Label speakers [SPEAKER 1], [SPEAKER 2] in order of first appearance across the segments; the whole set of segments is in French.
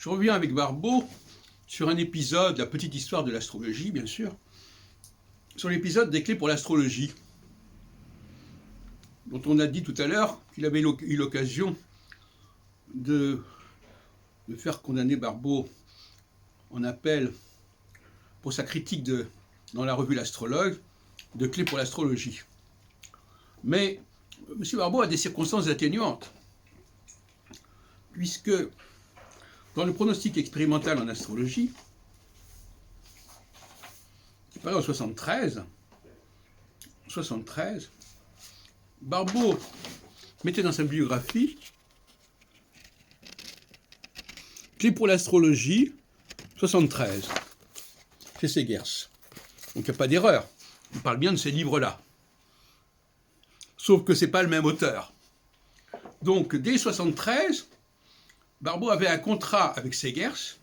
[SPEAKER 1] Je reviens avec Barbeau sur un épisode, la petite histoire de l'astrologie, bien sûr, sur l'épisode des clés pour l'astrologie, dont on a dit tout à l'heure qu'il avait eu l'occasion de faire condamner Barbeau en appel pour sa critique dans la revue L'Astrologue de clés pour l'astrologie. Mais M. Barbeau a des circonstances atténuantes, puisque dans le pronostic expérimental en astrologie, qui paraît en 73, Barbeau mettait dans sa biographie clés pour l'astrologie 73, chez Segers. Donc il n'y a pas d'erreur, il parle bien de ces livres-là. Sauf que ce n'est pas le même auteur. Donc dès 73, Barbeau avait un contrat avec Segers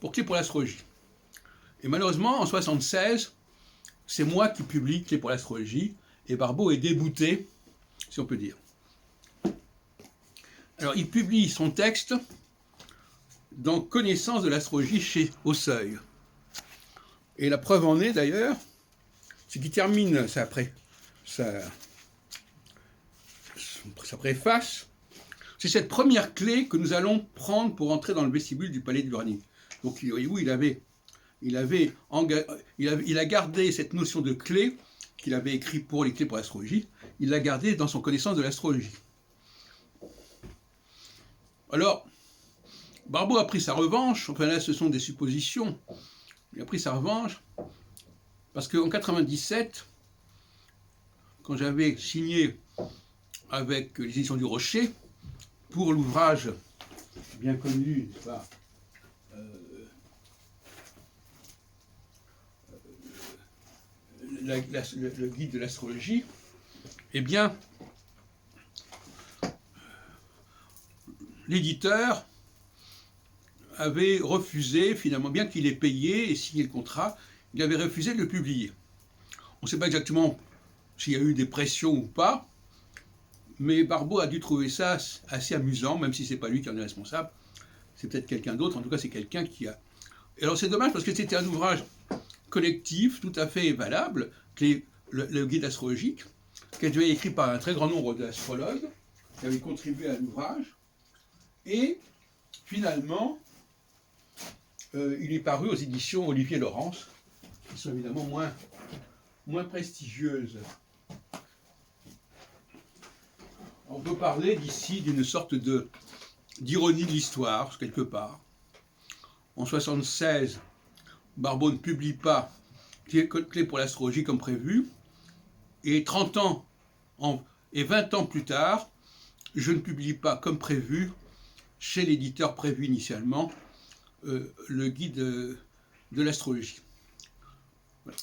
[SPEAKER 1] pour clés pour l'astrologie. Et malheureusement, en 76, c'est moi qui publie clés pour l'astrologie, et Barbeau est débouté, si on peut dire. Alors il publie son texte dans Connaissance de l'astrologie chez Au Seuil. Et la preuve en est d'ailleurs, c'est qu'il termine sa préface. C'est cette première clé que nous allons prendre pour entrer dans le vestibule du palais de Lurning. Donc oui, il a gardé cette notion de clé qu'il avait écrit pour les clés pour l'astrologie, il l'a gardée dans son connaissance de l'astrologie. Alors, Barbeau a pris sa revanche, enfin là ce sont des suppositions, il a pris sa revanche parce qu'en 97, quand j'avais signé avec les éditions du Rocher pour l'ouvrage bien connu, n'est-ce pas, le guide de l'astrologie, eh bien, l'éditeur avait refusé, finalement, bien qu'il ait payé et signé le contrat, il avait refusé de le publier. On ne sait pas exactement s'il y a eu des pressions ou pas, mais Barbeau a dû trouver ça assez amusant, même si ce n'est pas lui qui en est responsable, c'est peut-être quelqu'un d'autre, en tout cas c'est quelqu'un qui a... Et alors c'est dommage parce que c'était un ouvrage collectif, tout à fait valable, le guide astrologique, qui a été écrit par un très grand nombre d'astrologues, qui avaient contribué à l'ouvrage, et finalement, il est paru aux éditions Olivier Laurence, qui sont évidemment moins prestigieuses. On peut parler d'ici d'une sorte d'ironie de l'histoire, quelque part. En 1976, Barbeau ne publie pas Clés pour l'astrologie comme prévu, et 30 ans et 20 ans plus tard, je ne publie pas comme prévu, chez l'éditeur prévu initialement, le guide de l'astrologie. Voilà.